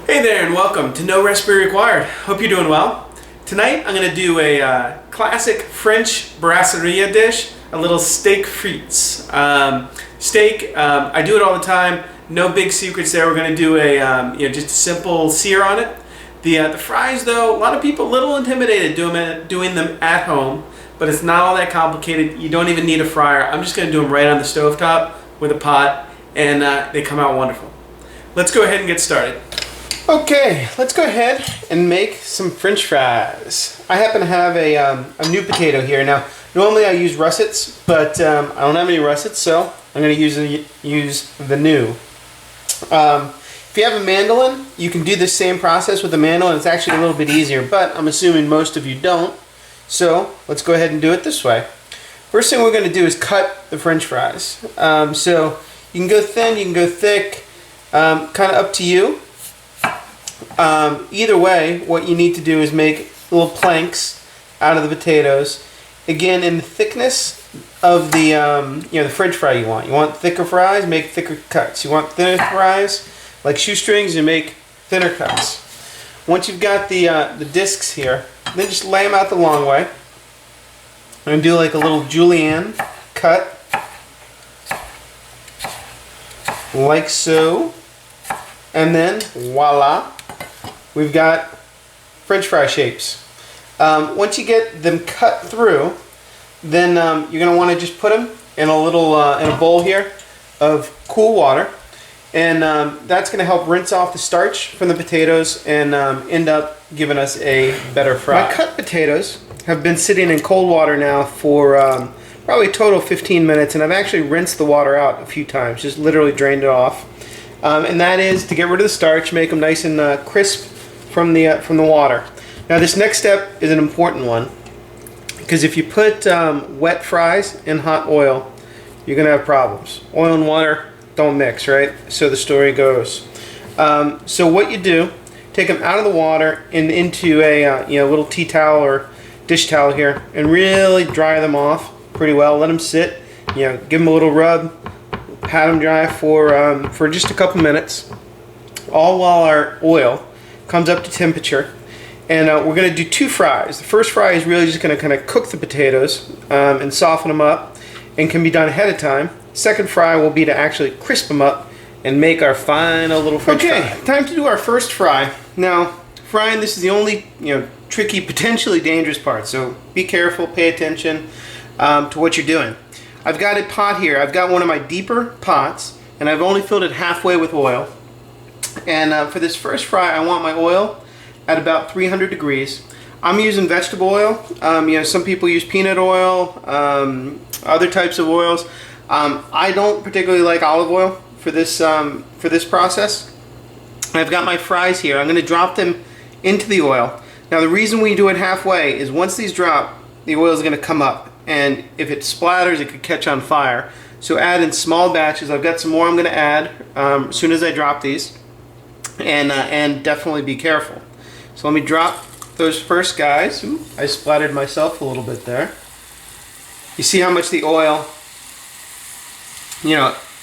Hey there and welcome to No Recipe Required. Hope you're doing well. Tonight I'm going to do a classic French brasserie dish, a little steak frites. Steak, I do it all the time. No big secrets there. We're going to do a just a simple sear on it. The fries though, a lot of people a little intimidated doing them at home, but it's not all that complicated. You don't even need a fryer. I'm just going to do them right on the stovetop with a pot, and they come out wonderful. Let's go ahead and get started. Okay, let's go ahead and make some French fries. I happen to have a new potato here. Now, normally I use russets, but I don't have any russets, so I'm going to use the new. If you have a mandolin, you can do the same process with the mandolin. It's actually a little bit easier, but I'm assuming most of you don't. So let's go ahead and do it this way. First thing we're going to do is cut the French fries. So you can go thin, you can go thick, kind of up to you. Either way, what you need to do is make little planks out of the potatoes. Again, in the thickness of the the French fry you want. You want thicker fries, make thicker cuts. You want thinner fries, like shoestrings, you make thinner cuts. Once you've got the discs here, then just lay them out the long way. I'm going to do like a little julienne cut, like so, and then voila. We've got French fry shapes. Once you get them cut through, then you're going to want to just put them in a little in a bowl here of cool water, and that's going to help rinse off the starch from the potatoes and end up giving us a better fry. My cut potatoes have been sitting in cold water now for probably a total of 15 minutes, and I've actually rinsed the water out a few times, just literally drained it off. And that is to get rid of the starch, make them nice and crisp from the water. Now this next step is an important one, because if you put wet fries in hot oil, you're gonna have problems. Oil and water don't mix, right? So the story goes. So what you do, take them out of the water and into a little tea towel or dish towel here, and really dry them off pretty well. Let them sit. Give them a little rub, pat them dry for just a couple minutes, all while our oil comes up to temperature. And we're going to do two fries. The first fry is really just going to kind of cook the potatoes and soften them up, and can be done ahead of time. Second fry will be to actually crisp them up and make our final little French fry. Okay, time to do our first fry. Now, frying, this is the only tricky, potentially dangerous part, so be careful, pay attention to what you're doing. I've got a pot here. I've got one of my deeper pots, and I've only filled it halfway with oil. And for this first fry, I want my oil at about 300 degrees. I'm using vegetable oil. Some people use peanut oil, other types of oils. I don't particularly like olive oil for this process. I've got my fries here. I'm going to drop them into the oil. Now the reason we do it halfway is once these drop, the oil is going to come up, and if it splatters, it could catch on fire. So add in small batches. I've got some more I'm going to add as soon as I drop these. And definitely be careful. So let me drop those first guys. Ooh, I splattered myself a little bit there. You see how much the oil,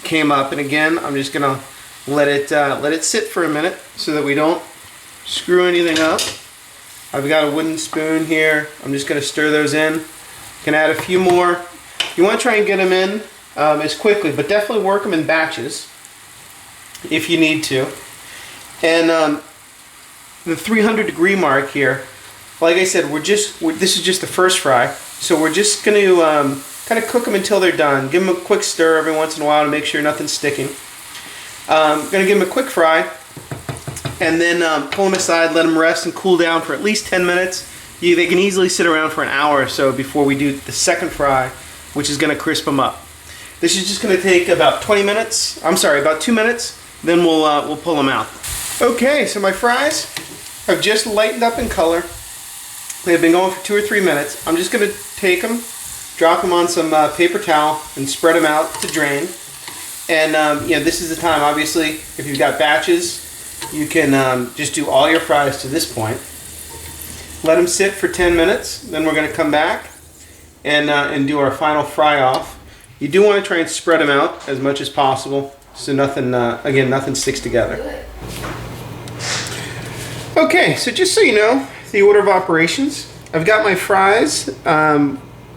came up, and again, I'm just gonna let it sit for a minute so that we don't screw anything up. I've got a wooden spoon here. I'm just gonna stir those in. You can add a few more. You want to try and get them in as quickly, but definitely work them in batches if you need to. And the 300 degree mark here, like I said, this is just the first fry, so we're just going to kind of cook them until they're done. Give them a quick stir every once in a while to make sure nothing's sticking. Going to give them a quick fry, and then pull them aside, let them rest and cool down for at least 10 minutes. They can easily sit around for an hour or so before we do the second fry, which is going to crisp them up. This is just going to take about 2 minutes. Then we'll pull them out. Okay, so my fries have just lightened up in color. They've been going for 2 or 3 minutes. I'm just going to take them, drop them on some paper towel, and spread them out to drain. And this is the time. Obviously, if you've got batches, you can just do all your fries to this point. Let them sit for 10 minutes. Then we're going to come back and do our final fry off. You do want to try and spread them out as much as possible, so nothing, again, nothing sticks together. Okay, so just so you know, the order of operations, I've got my fries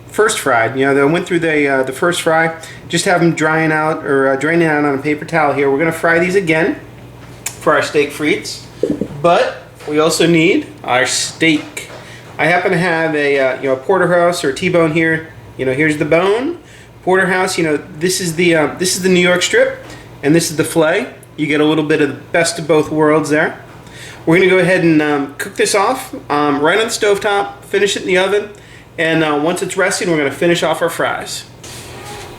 first fried. You know, I went through the first fry, just have them drying out or draining out on a paper towel here. We're going to fry these again for our steak frites, but we also need our steak. I happen to have a porterhouse or a T-bone here. You know, here's the bone. Porterhouse, you know, this is the New York strip, and this is the filet. You get a little bit of the best of both worlds there. We're going to go ahead and cook this off right on the stovetop, finish it in the oven, and once it's resting, we're going to finish off our fries.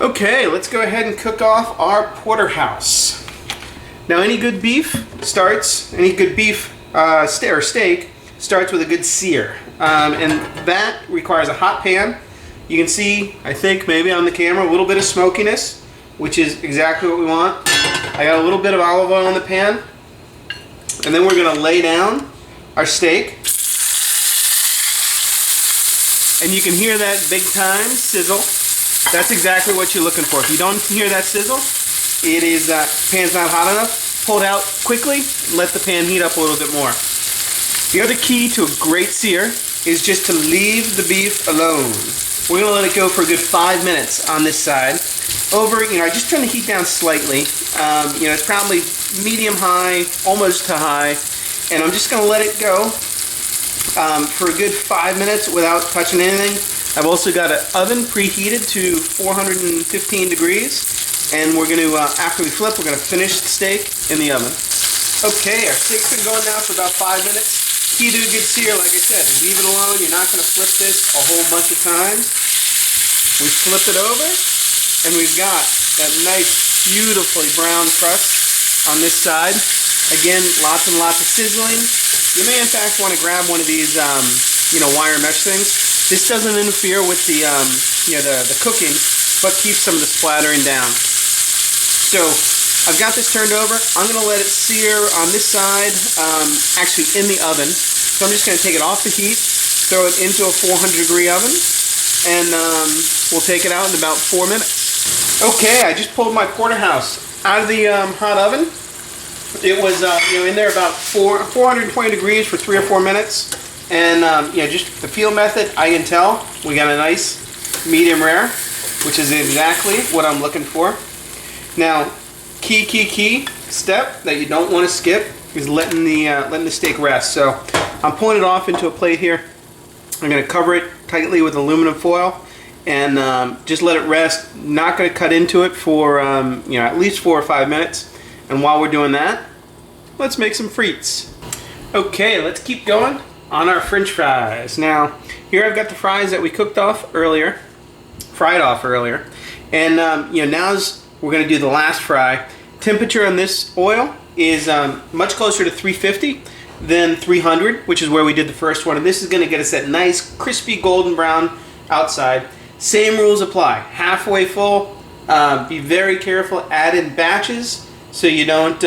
Okay, let's go ahead and cook off our porterhouse. Now, any good beef or steak starts with a good sear, and that requires a hot pan. You can see, I think, maybe on the camera, a little bit of smokiness, which is exactly what we want. I got a little bit of olive oil in the pan. And then we're going to lay down our steak. And you can hear that big time sizzle. That's exactly what you're looking for. If you don't hear that sizzle, it is pan's not hot enough. Pull it out quickly, let the pan heat up a little bit more. The other key to a great sear is just to leave the beef alone. We're going to let it go for a good 5 minutes on this side. I just turn the heat down slightly. It's probably medium-high, almost to high. And I'm just going to let it go for a good 5 minutes without touching anything. I've also got an oven preheated to 415 degrees. And we're going to, after we flip, we're going to finish the steak in the oven. Okay, our steak's been going now for about 5 minutes. Key to a good sear, like I said, leave it alone. You're not going to flip this a whole bunch of times. We flip it over, and we've got that nice, beautifully brown crust on this side. Again, lots and lots of sizzling. You may, in fact, want to grab one of these, wire mesh things. This doesn't interfere with the cooking, but keeps some of the splattering down. So, I've got this turned over. I'm going to let it sear on this side, actually in the oven. So I'm just going to take it off the heat, throw it into a 400-degree oven, and we'll take it out in about 4 minutes. Okay, I just pulled my porterhouse out of the hot oven. It was in there about 420 degrees for 3 or 4 minutes. And just the feel method, I can tell we got a nice medium rare, which is exactly what I'm looking for. Now, key step that you don't want to skip is letting the steak rest. So I'm pulling it off into a plate here. I'm going to cover it tightly with aluminum foil and just let it rest. Not going to cut into it for at least 4 or 5 minutes. And while we're doing that, let's make some frites. Okay, let's keep going on our French fries. Now, here I've got the fries that we fried off earlier, and now's we're going to do the last fry. Temperature on this oil is much closer to 350 than 300, which is where we did the first one. And this is going to get us that nice, crispy, golden brown outside. Same rules apply. Halfway full. Be very careful. Add in batches so you don't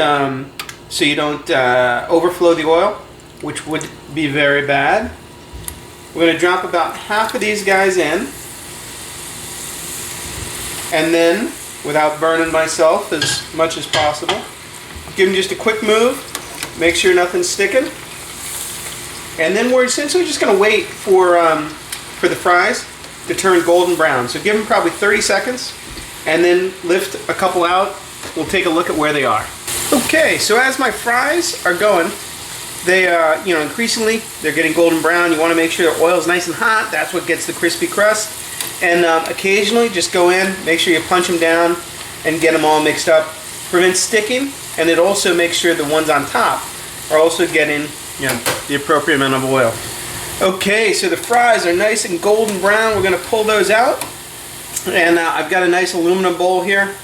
overflow the oil, which would be very bad. We're going to drop about half of these guys in, and then, without burning myself as much as possible, give them just a quick move, make sure nothing's sticking, and then we're essentially just going to wait for the fries to turn golden brown. So give them probably 30 seconds, and then lift a couple out. We'll take a look at where they are. Okay, so as my fries are going, they increasingly they're getting golden brown. You want to make sure the oil's nice and hot. That's what gets the crispy crust. And occasionally just go in, make sure you punch them down and get them all mixed up. Prevents sticking, and it also makes sure the ones on top are also getting the appropriate amount of oil. Okay, so the fries are nice and golden brown. We're going to pull those out. And I've got a nice aluminum bowl here.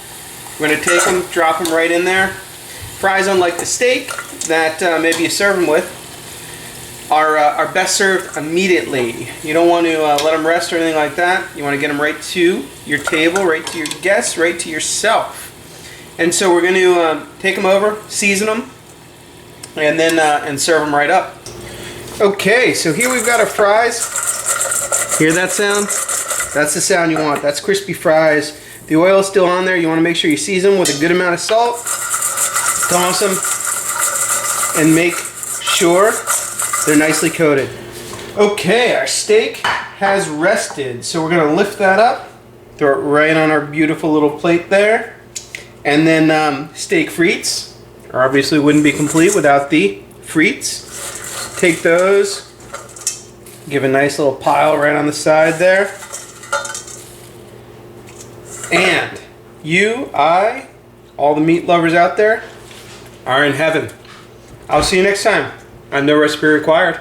We're going to take them, drop them right in there. Fries, unlike the steak that maybe you serve them with, are best served immediately. You don't want to let them rest or anything like that. You want to get them right to your table, right to your guests, right to yourself. And so we're going to take them over, season them, and then and serve them right up. Okay, so here we've got our fries. Hear that sound? That's the sound you want. That's crispy fries. The oil is still on there. You want to make sure you season them with a good amount of salt. Toss them and make sure they're nicely coated. Okay, our steak has rested, so we're gonna lift that up, throw it right on our beautiful little plate there. And then steak frites obviously wouldn't be complete without the frites. Take those, give a nice little pile right on the side there. And you, I, all the meat lovers out there are in heaven. I'll see you next time on No Recipe Required.